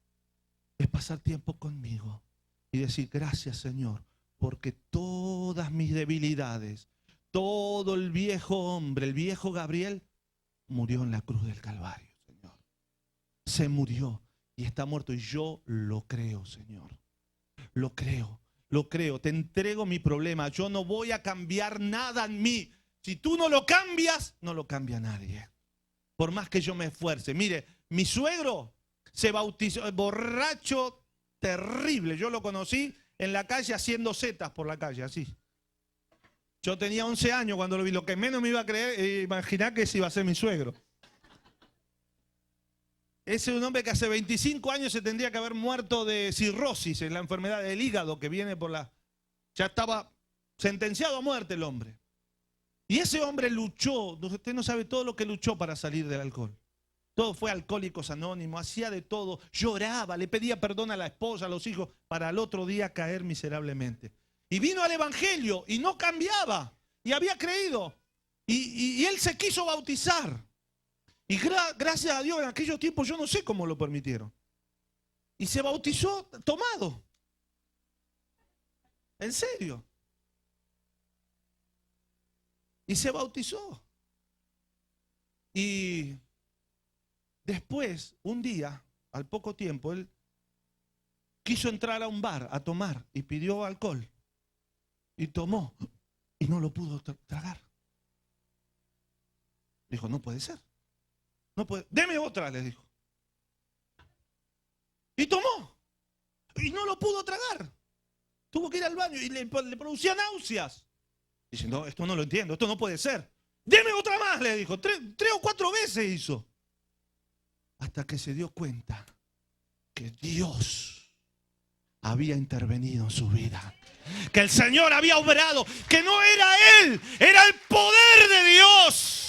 Es pasar tiempo conmigo. Y decir, gracias Señor, porque todas mis debilidades, todo el viejo hombre, el viejo Gabriel, murió en la cruz del Calvario, Señor. Se murió y está muerto. Y yo lo creo, Señor. Lo creo, lo creo. Te entrego mi problema. Yo no voy a cambiar nada en mí. Si tú no lo cambias, no lo cambia nadie. Por más que yo me esfuerce. Mire, mi suegro se bautizó, borracho terrible. Yo lo conocí en la calle haciendo setas por la calle, así. Yo tenía 11 años cuando lo vi. Lo que menos me iba a creer, imaginar que ese iba a ser mi suegro. Ese es un hombre que hace 25 años se tendría que haber muerto de cirrosis, en la enfermedad del hígado que viene por la... Ya estaba sentenciado a muerte el hombre. Y ese hombre luchó, usted no sabe todo lo que luchó para salir del alcohol. Todo fue Alcohólicos Anónimos, hacía de todo, lloraba, le pedía perdón a la esposa, a los hijos, para al otro día caer miserablemente. Y vino al Evangelio y no cambiaba, y había creído. Y él se quiso bautizar. Y gracias a Dios en aquellos tiempos yo no sé cómo lo permitieron. Y se bautizó tomado. En serio. Y se bautizó. Y después, un día, al poco tiempo, él quiso entrar a un bar a tomar y pidió alcohol. Y tomó y no lo pudo tragar. Dijo, no puede ser. No puede. Deme otra, le dijo. Y tomó. Y no lo pudo tragar. Tuvo que ir al baño y le producía náuseas. Dice, no, esto no lo entiendo, esto no puede ser. Deme otra más, le dijo. Tres o cuatro veces hizo. Hasta que se dio cuenta que Dios había intervenido en su vida. Que el Señor había obrado. Que no era Él, era el poder de Dios.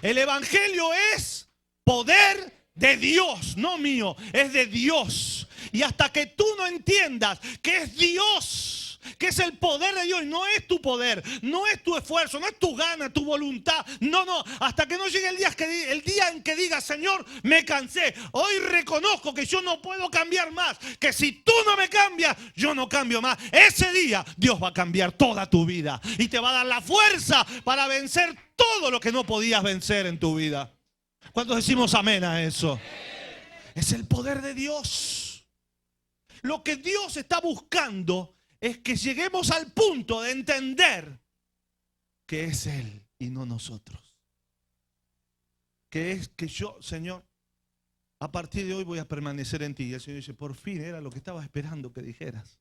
El Evangelio es poder de Dios, no mío, es de Dios. Y hasta que tú no entiendas que es Dios, que es el poder de Dios, no es tu poder, no es tu esfuerzo, no es tu gana, tu voluntad. No, hasta que no llegue el día en que digas, Señor, me cansé. Hoy reconozco que yo no puedo cambiar más, que si tú no me cambias, yo no cambio más. Ese día Dios va a cambiar toda tu vida y te va a dar la fuerza para vencer todo lo que no podías vencer en tu vida. ¿Cuántos decimos amén a eso? Es el poder de Dios. Lo que Dios está buscando es que lleguemos al punto de entender que es Él y no nosotros. Que es que yo, Señor, a partir de hoy voy a permanecer en ti. Y el Señor dice, por fin era lo que estaba esperando que dijeras.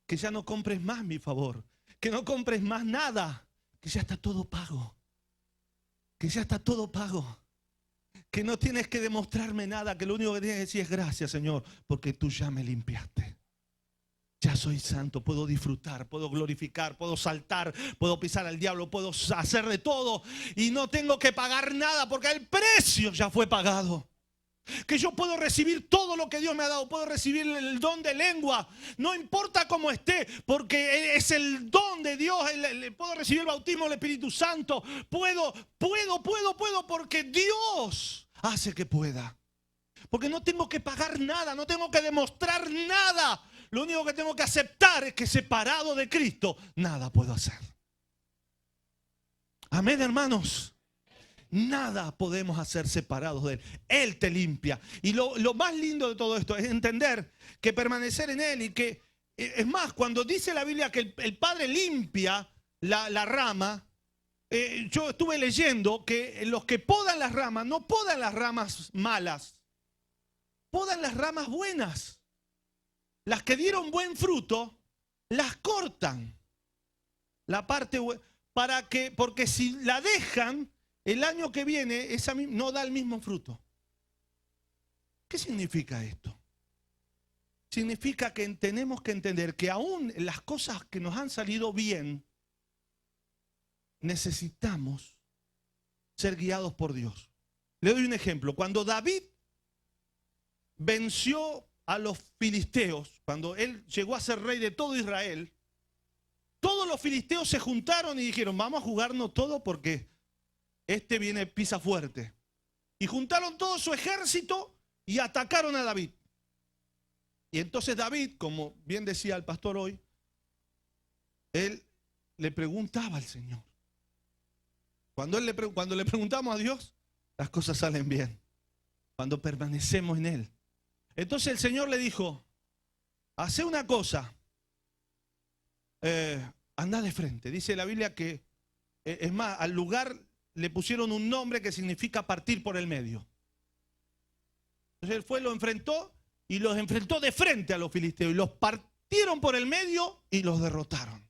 Que ya no compres más mi favor. Que no compres más nada. Que ya está todo pago. Que ya está todo pago. Que no tienes que demostrarme nada. Que lo único que tienes que decir es gracias, Señor, porque tú ya me limpiaste. Ya soy santo, puedo disfrutar, puedo glorificar, puedo saltar, puedo pisar al diablo, puedo hacer de todo. Y no tengo que pagar nada porque el precio ya fue pagado. Que yo puedo recibir todo lo que Dios me ha dado. Puedo recibir el don de lengua. No importa cómo esté, porque es el don de Dios. Puedo recibir el bautismo del Espíritu Santo. Puedo, porque Dios hace que pueda. Porque no tengo que pagar nada, no tengo que demostrar nada. Lo único que tengo que aceptar es que separado de Cristo, nada puedo hacer. Amén, hermanos. Nada podemos hacer separados de Él. Él te limpia. Y lo más lindo de todo esto es entender que permanecer en Él y que, es más, cuando dice la Biblia que el Padre limpia la rama, yo estuve leyendo que los que podan las ramas, no podan las ramas malas, podan las ramas buenas. Las que dieron buen fruto, las cortan. La parte porque si la dejan, el año que viene no da el mismo fruto. ¿Qué significa esto? Significa que tenemos que entender que aún las cosas que nos han salido bien, necesitamos ser guiados por Dios. Le doy un ejemplo. Cuando David venció a los filisteos, cuando él llegó a ser rey de todo Israel, todos los filisteos se juntaron y dijeron, vamos a jugarnos todo porque este viene pisa fuerte. Y juntaron todo su ejército y atacaron a David. Y entonces David, como bien decía el pastor hoy, él le preguntaba al Señor. Cuando le preguntamos a Dios, las cosas salen bien. Cuando permanecemos en Él. Entonces el Señor le dijo, hace una cosa, anda de frente. Dice la Biblia que, es más, al lugar le pusieron un nombre que significa partir por el medio. Entonces él fue, lo enfrentó y los enfrentó de frente a los filisteos y los partieron por el medio y los derrotaron.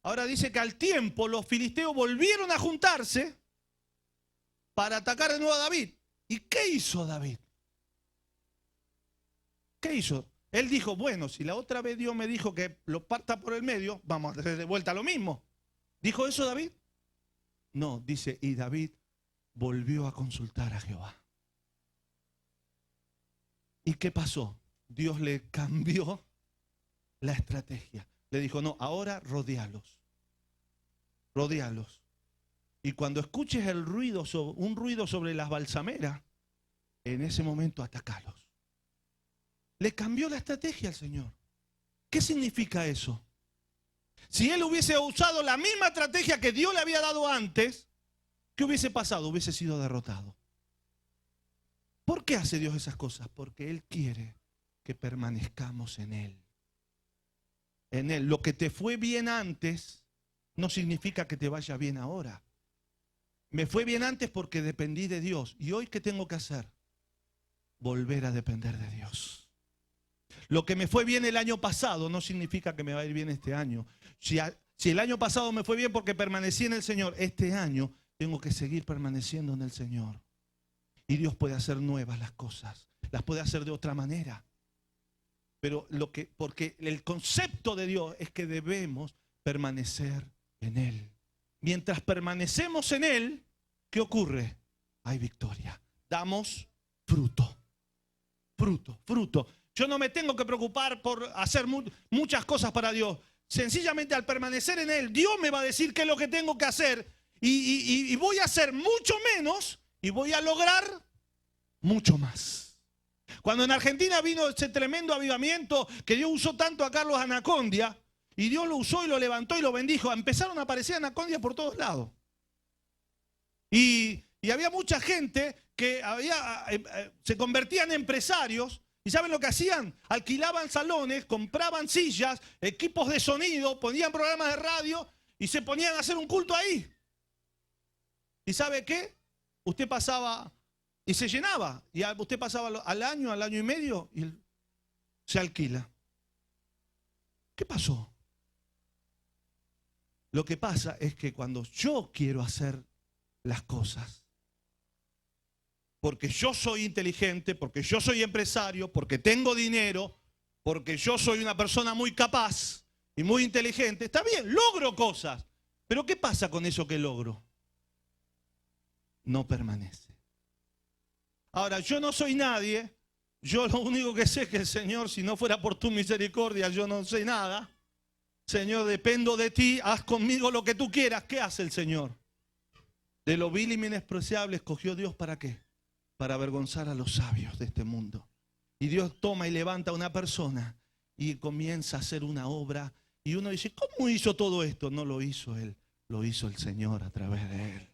Ahora dice que al tiempo los filisteos volvieron a juntarse para atacar de nuevo a David. ¿Y qué hizo David? ¿Qué hizo? Él dijo, bueno, si la otra vez Dios me dijo que lo parta por el medio, vamos a hacer de vuelta lo mismo. ¿Dijo eso David? No, dice, y David volvió a consultar a Jehová. ¿Y qué pasó? Dios le cambió la estrategia. Le dijo, no, ahora rodéalos. Rodéalos. Y cuando escuches el ruido, un ruido sobre las balsameras, en ese momento atacalos. Le cambió la estrategia al Señor. ¿Qué significa eso? Si él hubiese usado la misma estrategia que Dios le había dado antes, ¿qué hubiese pasado? Hubiese sido derrotado. ¿Por qué hace Dios esas cosas? Porque Él quiere que permanezcamos en Él. En Él. Lo que te fue bien antes no significa que te vaya bien ahora. Me fue bien antes porque dependí de Dios. ¿Y hoy qué tengo que hacer? Volver a depender de Dios. Lo que me fue bien el año pasado no significa que me va a ir bien este año. Si el año pasado me fue bien porque permanecí en el Señor, este año tengo que seguir permaneciendo en el Señor. Y Dios puede hacer nuevas las cosas. Las puede hacer de otra manera. Pero porque el concepto de Dios es que debemos permanecer en Él. Mientras permanecemos en Él, ¿qué ocurre? Hay victoria. Damos fruto. Fruto, fruto. Yo no me tengo que preocupar por hacer muchas cosas para Dios. Sencillamente al permanecer en Él, Dios me va a decir qué es lo que tengo que hacer. Y voy a hacer mucho menos y voy a lograr mucho más. Cuando en Argentina vino ese tremendo avivamiento que Dios usó tanto a Carlos Anacondia, y Dios lo usó y lo levantó y lo bendijo, empezaron a aparecer anacondias por todos lados. Y había mucha gente que se convertían en empresarios. ¿Y saben lo que hacían? Alquilaban salones, compraban sillas, equipos de sonido, ponían programas de radio y se ponían a hacer un culto ahí. ¿Y sabe qué? Usted pasaba y se llenaba. Y usted pasaba al año y medio y se alquila. ¿Qué pasó? Lo que pasa es que cuando yo quiero hacer las cosas, porque yo soy inteligente, porque yo soy empresario, porque tengo dinero, porque yo soy una persona muy capaz y muy inteligente, está bien, logro cosas. Pero ¿qué pasa con eso que logro? No permanece. Ahora, yo no soy nadie. Yo lo único que sé es que el Señor, si no fuera por tu misericordia, yo no sé nada. Señor, dependo de ti, haz conmigo lo que tú quieras. ¿Qué hace el Señor? De lo vil y menospreciable escogió Dios, ¿para qué? Para avergonzar a los sabios de este mundo. Y Dios toma y levanta a una persona y comienza a hacer una obra. Y uno dice, ¿cómo hizo todo esto? No lo hizo Él, lo hizo el Señor a través de Él.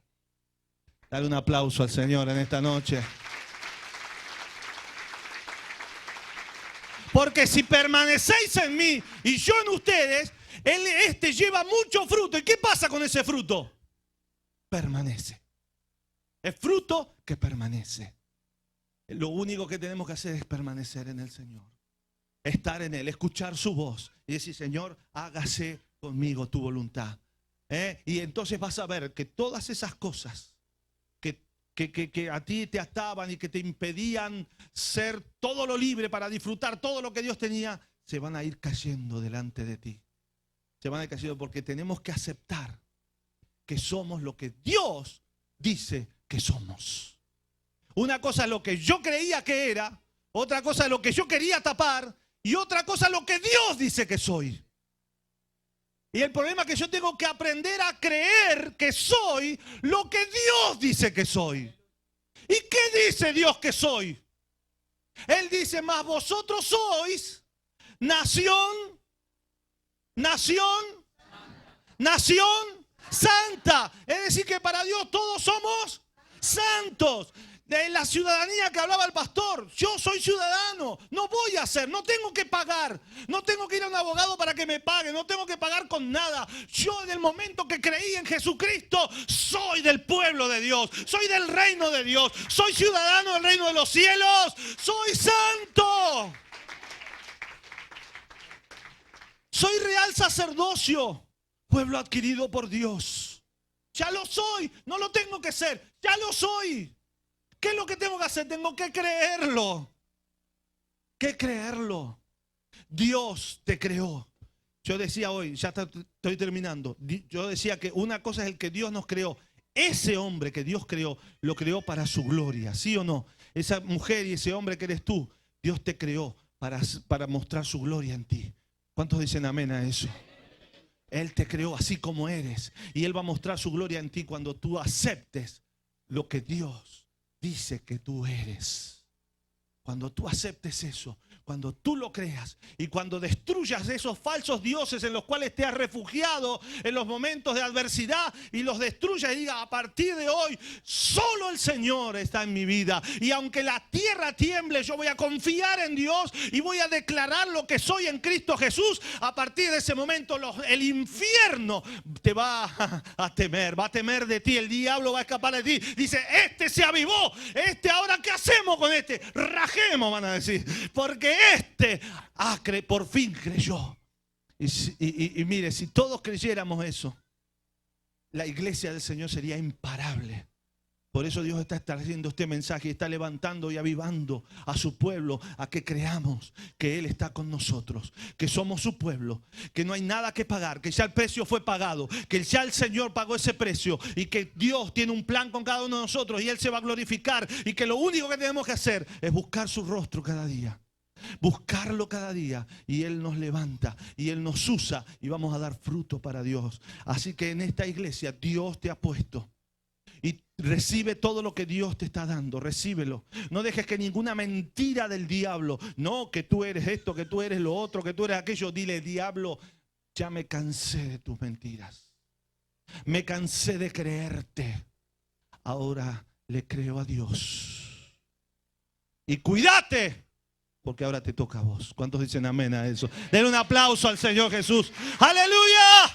Dale un aplauso al Señor en esta noche. Porque si permanecéis en mí y yo en ustedes, lleva mucho fruto. ¿Y qué pasa con ese fruto? Permanece. Es fruto que permanece. Lo único que tenemos que hacer es permanecer en el Señor. estar en Él, escuchar su voz y decir, Señor, hágase conmigo tu voluntad. Y entonces vas a ver que todas esas cosas que a ti te ataban y que te impedían ser todo lo libre para disfrutar todo lo que Dios tenía, se van a ir cayendo delante de ti. Se van a ir cayendo porque tenemos que aceptar que somos lo que Dios dice que somos. Una cosa es lo que yo creía que era, otra cosa es lo que yo quería tapar y otra cosa es lo que Dios dice que soy. Y el problema es que yo tengo que aprender a creer que soy lo que Dios dice que soy. ¿Y qué dice Dios que soy? Él dice, mas vosotros sois nación santa. Es decir, que para Dios todos somos santos. De la ciudadanía que hablaba el pastor, yo soy ciudadano, no voy a hacer, no tengo que pagar, no tengo que ir a un abogado para que me pague, no tengo que pagar con nada. Yo en el momento que creí en Jesucristo, soy del pueblo de Dios, soy del reino de Dios, soy ciudadano del reino de los cielos, soy santo. Soy real sacerdocio, pueblo adquirido por Dios. Ya lo soy, no lo tengo que ser, ya lo soy. ¿Qué es lo que tengo que hacer? Tengo que creerlo. ¿Qué creerlo? Dios te creó. Yo decía hoy, ya estoy terminando. Yo decía que una cosa es el que Dios nos creó. Ese hombre que Dios creó, lo creó para su gloria, ¿sí o no? Esa mujer y ese hombre que eres tú, Dios te creó para mostrar su gloria en ti. ¿Cuántos dicen amén a eso? Él te creó así como eres. Y Él va a mostrar su gloria en ti cuando tú aceptes lo que Dios dice que tú eres. Cuando tú aceptes eso, cuando tú lo creas y cuando destruyas esos falsos dioses en los cuales te has refugiado en los momentos de adversidad y los destruyas y digas, a partir de hoy solo el Señor está en mi vida y aunque la tierra tiemble, yo voy a confiar en Dios y voy a declarar lo que soy en Cristo Jesús. A partir de ese momento el infierno te va a temer, va a temer de ti, el diablo va a escapar de ti. Dice, este se avivó, ahora ¿qué hacemos con este? Rajemos, van a decir, porque por fin creyó. Y mire, si todos creyéramos eso, la iglesia del Señor sería imparable. Por eso Dios está trayendo este mensaje y está levantando y avivando a su pueblo a que creamos que Él está con nosotros, que somos su pueblo, que no hay nada que pagar, que ya el precio fue pagado, que ya el Señor pagó ese precio y que Dios tiene un plan con cada uno de nosotros y Él se va a glorificar y que lo único que tenemos que hacer es buscar su rostro cada día. Buscarlo cada día y Él nos levanta y Él nos usa y vamos a dar fruto para Dios. Así que en esta iglesia Dios te ha puesto y recibe todo lo que Dios te está dando, recíbelo. No dejes que ninguna mentira del diablo, no, que tú eres esto, que tú eres lo otro, que tú eres aquello. Dile, diablo, ya me cansé de tus mentiras, me cansé de creerte, ahora le creo a Dios. Y cuídate, porque ahora te toca a vos. ¿Cuántos dicen amén a eso? Denle un aplauso al Señor Jesús. ¡Aleluya!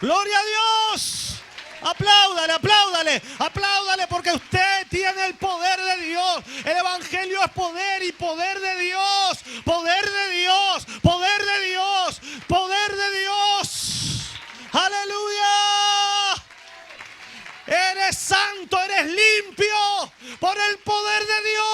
¡Gloria a Dios! Apláudale, apláudale, apláudale, porque usted tiene el poder de Dios. El evangelio es poder y poder de Dios. Poder de Dios, poder de Dios, poder de Dios. ¡Aleluya! Eres santo, eres limpio por el poder de Dios.